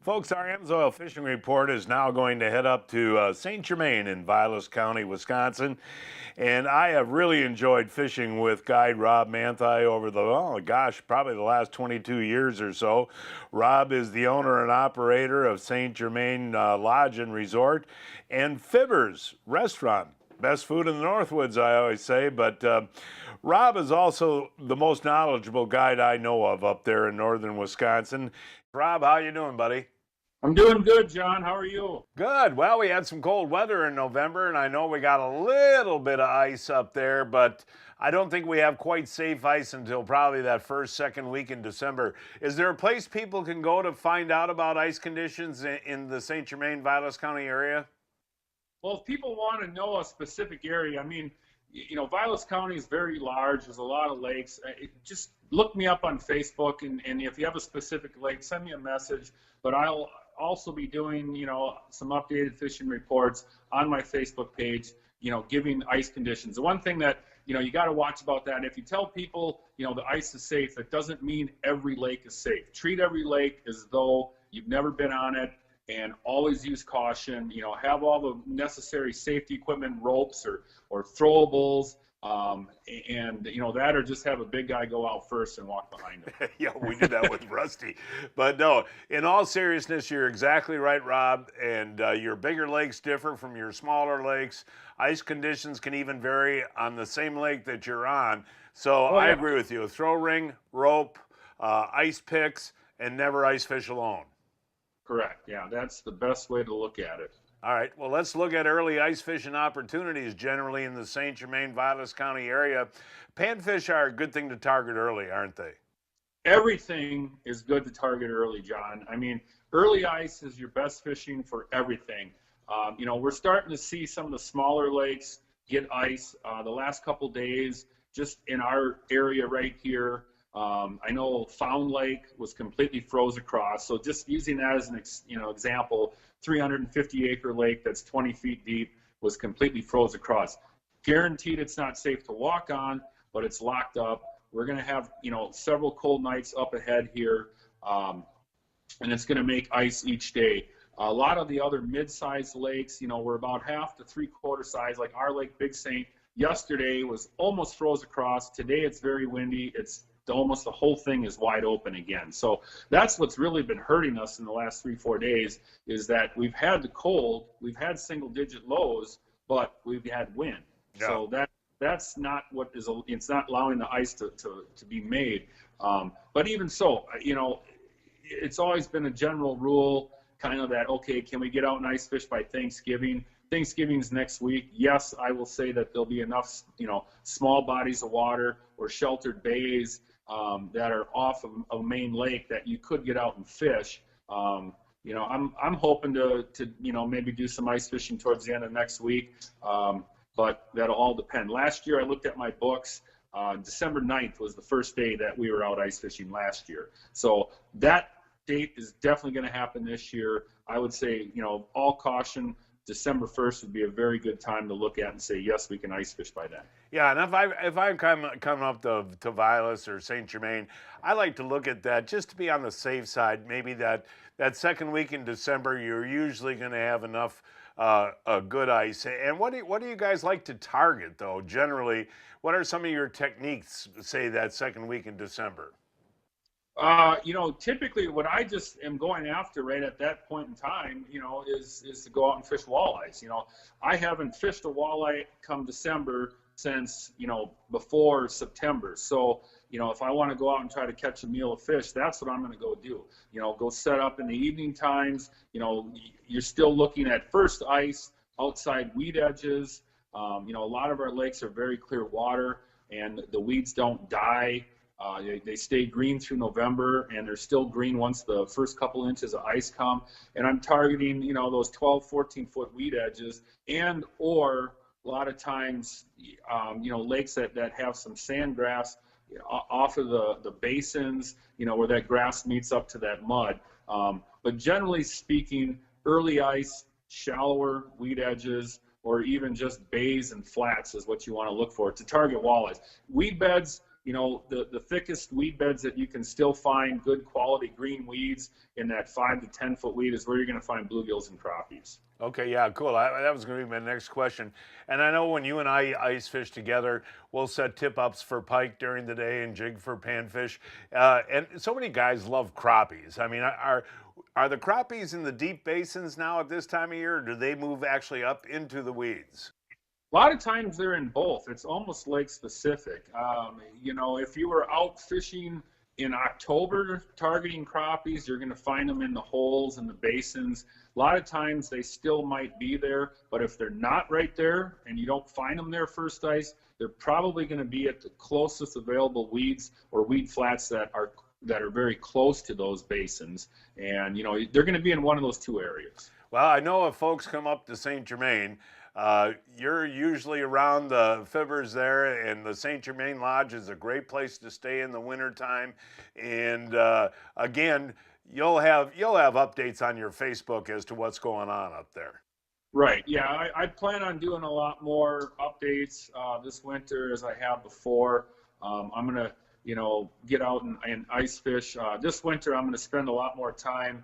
Folks, our AMSOIL Fishing Report is now going to head up to St. Germain in Vilas County, Wisconsin. And I have really enjoyed fishing with guide Rob Manthei over probably the last 22 years or so. Rob is the owner and operator of St. Germain Lodge and Resort and Fibbers Restaurant. Best food in the Northwoods, I always say, but Rob is also the most knowledgeable guide I know of up there in northern Wisconsin. Rob, how you doing, buddy? I'm doing good, John. How are you? Good. Well, we had some cold weather in November, and I know we got a little bit of ice up there, but I don't think we have quite safe ice until probably that first, second week in December. Is there a place people can go to find out about ice conditions in the St. Germain, Vilas County area? Well, if people want to know a specific area, Vilas County is very large. There's a lot of lakes. Just look me up on Facebook, and if you have a specific lake, send me a message. But I'll also be doing, some updated fishing reports on my Facebook page, giving ice conditions. The one thing that, you got to watch about that, if you tell people, the ice is safe, it doesn't mean every lake is safe. Treat every lake as though you've never been on it, and always use caution. Have all the necessary safety equipment, ropes or throwables, that, or just have a big guy go out first and walk behind him. Yeah, we did that with Rusty. But no, in all seriousness, you're exactly right, Rob. And your bigger lakes differ from your smaller lakes. Ice conditions can even vary on the same lake that you're on. So Oh, I yeah. agree with you. Throw ring, rope, ice picks, and never ice fish alone. Correct. Yeah, that's the best way to look at it. All right, well, let's look at early ice fishing opportunities generally in the St. Germain, Vilas County area. Panfish are a good thing to target early, aren't they? Everything is good to target early, John. Early ice is your best fishing for everything. We're starting to see some of the smaller lakes get ice the last couple days, just in our area right here. I know Found Lake was completely froze across. So just using that as an example, 350-acre lake that's 20 feet deep was completely froze across. Guaranteed it's not safe to walk on, but it's locked up. We're going to have several cold nights up ahead here, and it's going to make ice each day. A lot of the other mid-sized lakes, we're about half to three-quarter size, like our lake, Big St. Yesterday was almost froze across. Today it's very windy. It's almost the whole thing is wide open again. So that's what's really been hurting us in the last 3-4 days, is that we've had the cold, we've had single-digit lows, but we've had wind. Yeah. So that's not what is, it's not allowing the ice to be made. But even so, it's always been a general rule, kind of that, okay, can we get out and ice fish by Thanksgiving? Thanksgiving's next week. Yes, I will say that there'll be enough, small bodies of water or sheltered bays that are off of a main lake that you could get out and fish. I'm hoping to maybe do some ice fishing towards the end of next week, but that'll all depend. Last year I looked at my books. December 9th was the first day that we were out ice fishing last year. So that date is definitely going to happen this year. I would say, all caution. December 1st would be a very good time to look at and say, yes, we can ice fish by then. Yeah, and if I come up to Vilas or St. Germain, I like to look at that just to be on the safe side. Maybe that second week in December, you're usually going to have enough good ice. And what do you guys like to target though? Generally, what are some of your techniques, say that second week in December? Typically what I just am going after right at that point in time, is to go out and fish walleyes. I haven't fished a walleye come December since, before September. So, if I want to go out and try to catch a meal of fish, that's what I'm going to go do. Go set up in the evening times. You're still looking at first ice, outside weed edges. A lot of our lakes are very clear water and the weeds don't die. They stay green through November, and they're still green once the first couple inches of ice come. And I'm targeting, those 12, 14-foot weed edges, and or a lot of times, lakes that have some sand grass off of the basins, where that grass meets up to that mud. But generally speaking, early ice, shallower weed edges, or even just bays and flats is what you want to look for to target walleyes. Weed beds, the thickest weed beds that you can still find good quality green weeds in that 5 to 10 foot weed is where you're going to find bluegills and crappies. Okay, yeah, cool. That was going to be my next question. And I know when you and I ice fish together, we'll set tip ups for pike during the day and jig for panfish. And so many guys love crappies. I mean, are the crappies in the deep basins now at this time of year, or do they move actually up into the weeds? A lot of times they're in both. It's almost lake specific. If you were out fishing in October targeting crappies, you're going to find them in the holes and the basins. A lot of times they still might be there, but if they're not right there and you don't find them there first ice, they're probably going to be at the closest available weeds or weed flats that are very close to those basins. And, they're going to be in one of those two areas. Well, I know if folks come up to St. Germain, you're usually around the Fibbers there, and the St. Germain Lodge is a great place to stay in the wintertime. And again, you'll have updates on your Facebook as to what's going on up there. Right. Yeah, I plan on doing a lot more updates this winter as I have before. I'm gonna, get out and ice fish. This winter, I'm gonna spend a lot more time,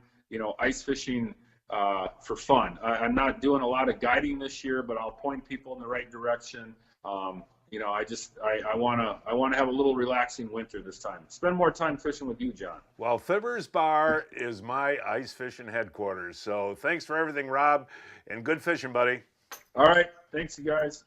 ice fishing for fun. I'm not doing a lot of guiding this year, but I'll point people in the right direction. I want to have a little relaxing winter this time. Spend more time fishing with you, John. Well, Fibbers Bar is my ice fishing headquarters. So thanks for everything, Rob, and good fishing, buddy. All right. Thanks, you guys.